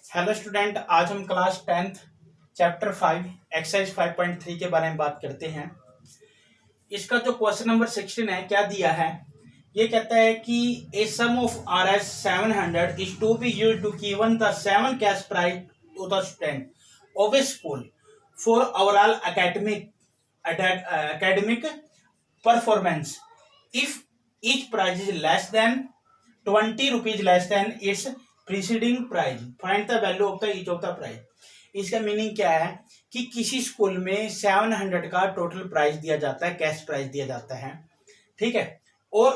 Hello student, आज हम class 10th chapter 5 exercise 5.3 के बारे में बात करते हैं। इसका जो क्वेश्चन नंबर 16 है, क्या दिया है? ये कहता है कि a sum of R S 700 is to be used to given the 7 cash prize to the student of a school for overall academic performance if each prize is less than 20 rupees less than its preceding price, find the value of the each of the prize। इसका meaning क्या है कि किसी school में 700 का total prize दिया जाता है, कैश प्राइज दिया जाता है, ठीक है। और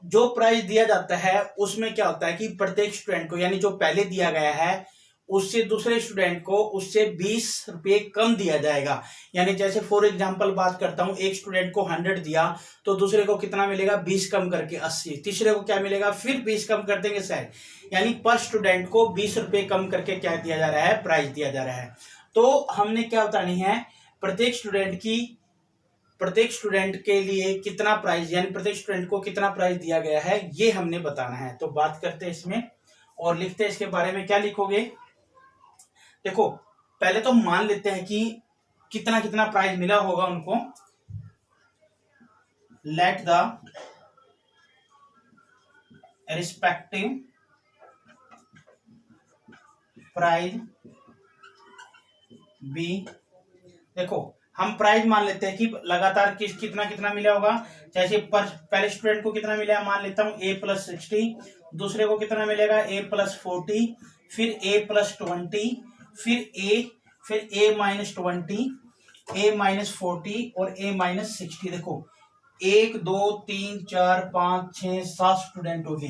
जो प्राइज दिया जाता है उसमें क्या होता है कि प्रत्येक स्टूडेंट को, यानी जो पहले दिया गया है उससे दूसरे स्टूडेंट को उससे 20 रुपये कम दिया जाएगा। यानी जैसे फॉर एग्जांपल बात करता हूं, एक स्टूडेंट को 100 दिया तो दूसरे को कितना मिलेगा? 20 कम करके 80। तीसरे को क्या मिलेगा? फिर 20 कम कर देंगे शायद। यानी पर स्टूडेंट को 20 रुपये कम करके क्या दिया जा रहा है? प्राइज दिया जा रहा है। तो हमने क्या बतानी है, प्रत्येक स्टूडेंट के लिए कितना प्राइज, यानी प्रत्येक स्टूडेंट को कितना प्राइज दिया गया है, ये हमने बताना है। तो बात करते हैं इसमें और लिखते हैं इसके बारे में। क्या लिखोगे? देखो, पहले तो मान लेते हैं कि कितना कितना प्राइज मिला होगा उनको। Let the respective prize be. देखो, हम प्राइज मान लेते हैं कि लगातार कितना कितना मिला होगा। जैसे पहले स्टूडेंट को कितना मिला, मान लेता हूं A+60, दूसरे को कितना मिलेगा? A+40, फिर A+20, फिर A-20, A-40 और A-60। देखो 1 2 3 4 5 6 7 स्टूडेंट होगी।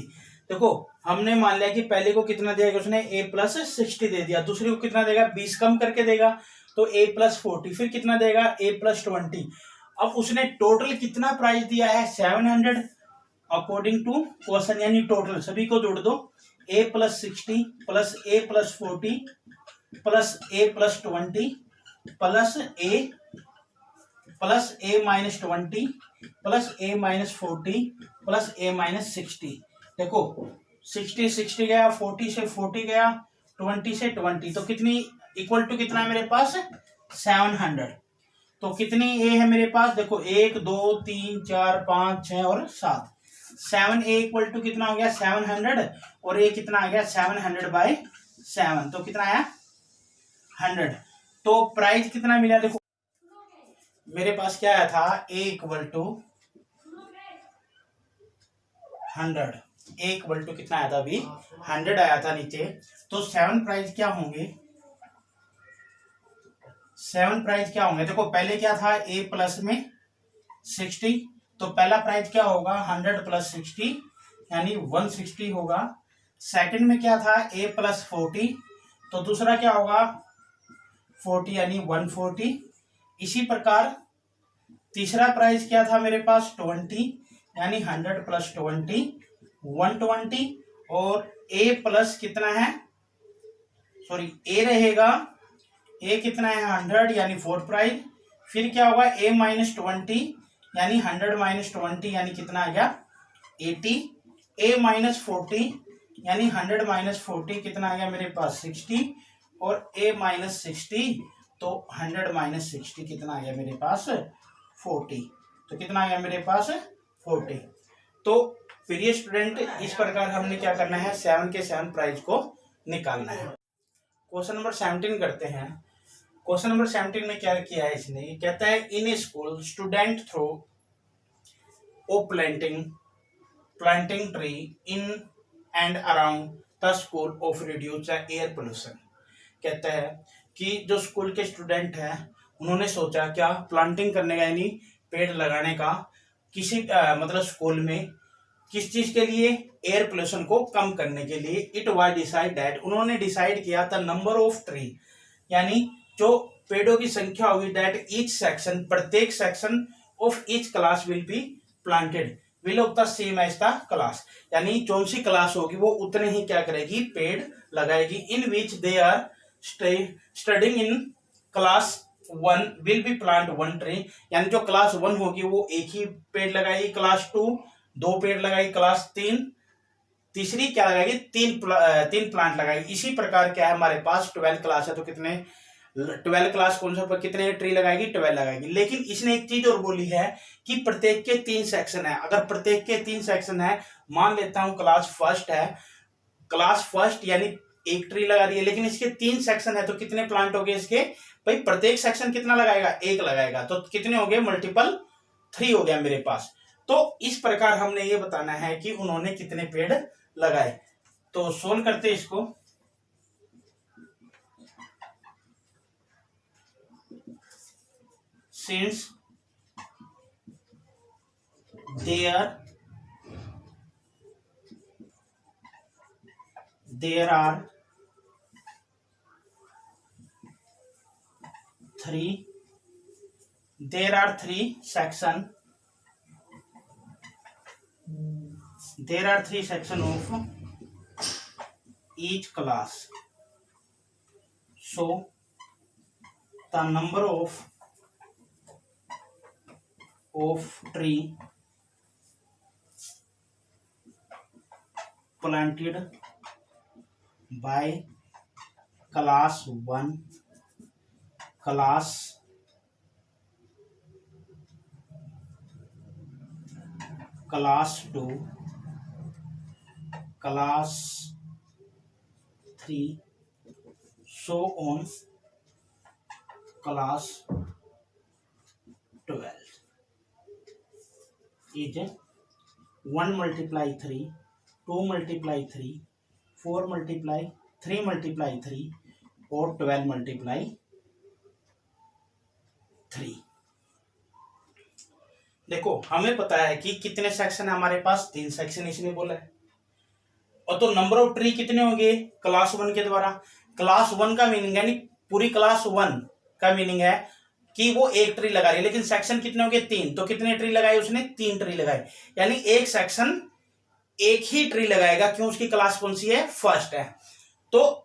देखो, हमने मान लिया कि पहले को कितना देगा, उसने A+60 दे दिया, दूसरे को कितना देगा? 20 कम करके देगा, तो A+40, फिर कितना देगा? A+20। अब उसने टोटल कितना प्राइस दिया है? 700 अकॉर्डिंग टू क्वेश्चन, यानी टोटल सभी को जोड़ दो। A+60 plus A+40 plus A+20 plus A-20 plus A-40 plus A-60। देखो 60 गया, 40 से 40 गया, 20 से 20, तो कितनी इक्वल टू कितना है मेरे पास? 700। तो कितनी ए है मेरे पास? देखो 1 2 3 4 5 6 और 7। 7A इक्वल टू कितना हो गया? 700। और ए कितना आ गया? 700/7, तो कितना आया? 100। तो प्राइस कितना मिला? देखो मेरे पास क्या आया था? A equal to 100। A equal to कितना आया था? अभी 100 आया था नीचे। तो 7 प्राइस क्या होंगे? 7 प्राइस क्या होंगे? देखो पहले क्या था? A प्लस में 60, तो पहला प्राइस क्या होगा? 100 + 60 यानी 160 होगा। सेकंड में क्या था? A+40, तो दूसरा क्या होगा? 40 यानी 140। इसी प्रकार तीसरा प्राइस क्या था मेरे पास? 20 यानी 100 + 20 120। और A प्लस कितना है? सॉरी, A रहेगा, A कितना है? 100 यानी 4th प्राइज। फिर क्या होगा? A-20 यानी 100 - 20 यानी कितना आ गया? 80। A-40 यानी 100 - 40 कितना आ गया मेरे पास? 60। और A-60, तो 100 - 60 कितना आ गया मेरे पास? 40। तो कितना आ गया मेरे पास? 40। तो प्रिय स्टूडेंट, इस प्रकार हमने क्या करना है? 7 के 7 प्राइज को निकालना है। क्वेश्चन नंबर 17 करते हैं। क्वेश्चन नंबर 17 में क्या किया है इसने? ये कहता है in a school student through o planting tree in and around the school of reduce the air pollution. कहता है कि जो स्कूल के स्टूडेंट हैं उन्होंने सोचा क्या? प्लांटिंग करने का, यानी पेड़ लगाने का, किसी मतलब स्कूल में किस चीज के लिए? एयर पोल्यूशन को कम करने के लिए। इट वाज डिसाइड दैट, उन्होंने डिसाइड किया था, नंबर ऑफ ट्री, यानी जो पेड़ों की संख्या होगी, दैट ईच सेक्शन, प्रत्येक section of each class will be planted will of the same age the class, यानी जो सी क्लास होगी वो उतने ही क्या करेगी? पेड़ लगाएगी। In which they are studying in class 1 will be plant 1 tree, यानी जो क्लास 1 होगी वो एक ही पेड़ लगाएगी, क्लास 2 2 पेड़ लगाएगी, क्लास 3 तीसरी क्या लगाएगी, तीन प्लांट लगाएगी। इसी प्रकार क्या है, हमारे पास 12 क्लास है तो कितने 12 क्लास कौन सा पर कितने ट्री लगाएगी, 12 लगाएगी। लेकिन इसने एक चीज और बोली है कि प्रत्येक के 3 सेक्शन है। अगर प्रत्येक के 3 सेक्शन है, मान लेता हूं क्लास फर्स्ट है, क्लास फर्स्ट यानी एक ट्री लगा रही है, लेकिन इसके 3 सेक्शन है तो कितने प्लांट हो गए इसके भाई, प्रत्येक सेक्शन कितना लगाएगा, एक लगाएगा, तो कितने हो गए, मल्टीपल 3 हो गया मेरे पास। तो इस प्रकार हमने ये बताना है कि उन्होंने कितने पेड़ लगाए। तो सोल्व करते इसको। Since there are 3 section, there are 3 section of each class, so the number of tree planted by class 1, class 2, class 3, so on class 12 is 1 multiply 3, 2 multiply 3, 4 multiply 3 multiply 3 और 12 multiply 3। देखो हमें पता है कि कितने सेक्शन है हमारे पास, 3 सेक्शन इसने बोला है। और तो नंबर ऑफ ट्री कितने होंगे क्लास 1 के द्वारा। क्लास 1 का मीनिंग यानी पूरी क्लास 1 का मीनिंग है कि वो एक ट्री लगा रही है, लेकिन सेक्शन कितने होंगे 3, तो कितने ट्री लगाए उसने, 3 ट्री लगाए। यानी एक सेक्शन एक ही ट्री लगाएगा, क्यों, उसकी क्लास कौन सी है, फर्स्ट है। तो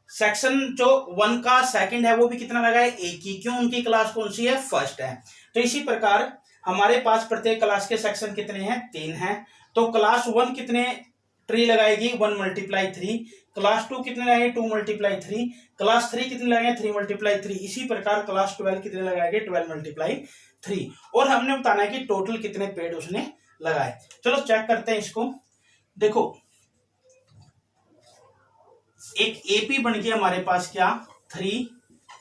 सेक्शन जो 1 का सेकंड है वो भी कितना लगाए, एक ही, क्यों, उनकी क्लास कौन सी है, फर्स्ट है। तो इसी प्रकार हमारे पास प्रत्येक क्लास के सेक्शन कितने हैं, 3 हैं। तो क्लास 1 कितने ट्री लगाएगी, 1 multiply 3, क्लास 2 कितने लगाएंगे, 2 multiply 3, क्लास 3 कितने लगाएंगे, 3 multiply 3। इसी प्रकार क्लास 12 कितने लगाएंगे, 12 multiply 3। और हमने बताना है कि टोटल कितने पेड़ उसने लगाए। चलो चेक करते हैं इसको। देखो एक एपी बन गया हमारे पास क्या, 3,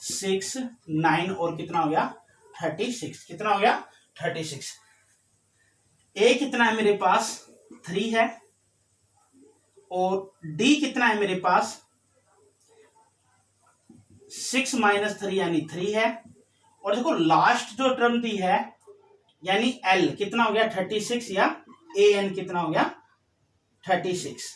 6, 9 और कितना हो गया 36, कितना हो गया 36। ए कितना है मेरे पास 3 है और डी कितना है मेरे पास 6 - 3 यानी 3 है। और देखो लास्ट जो टर्म दी है यानी एल कितना हो गया 36 या ए एन कितना हो गया 36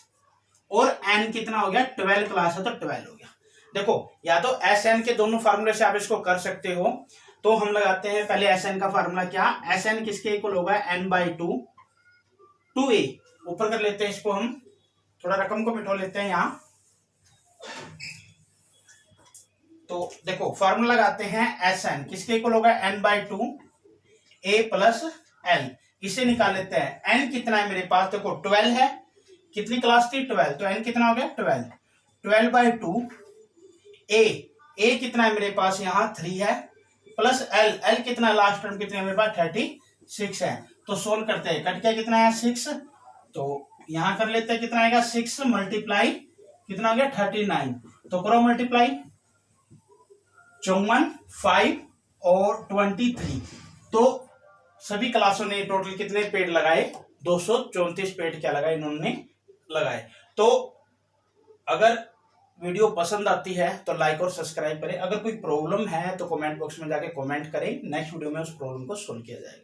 और एन कितना हो गया 12 क्लास है तो 12 हो गया। देखो या तो एस एन के दोनों फार्मूले से आप इसको कर सकते हो। तो हम लगाते हैं पहले एस एन का फार्मूला, क्या एस एन किसके इक्वल होगा n/2 2a। ऊपर कर लेते हैं इसको, हम थोड़ा रकम को मिटो लेते हैं यहां। तो देखो फार्मूला लगाते हैं एस एन किसके इक्वल होगा n/2 a प्लस एल। इसे निकाल लेते हैं। n कितना है मेरे पास, देखो 12 है, कितनी क्लास थी 12, तो n कितना हो गया 12, 12/2 a कितना है मेरे पास यहाँ 3 है प्लस l कितना लास्ट टर्म कितने मेरे पास 36 है। तो सोल्व करते हैं, कट क्या कितना है 6, तो यहां कर लेते हैं कितना आएगा 6 मल्टीप्लाई कितना हो गया 39, तो करो मल्टीप्लाई 54, 5 और 23। तो सभी क्लासों ने टोटल कितने पेड़ लगाए 234 पेड़ क्या लगाए इन्होंने लगाए। तो अगर वीडियो पसंद आती है तो लाइक और सब्सक्राइब करें। अगर कोई प्रॉब्लम है तो कमेंट बॉक्स में जाके कमेंट करें, नेक्स्ट वीडियो में उस प्रॉब्लम को सोल्व किया जाएगा।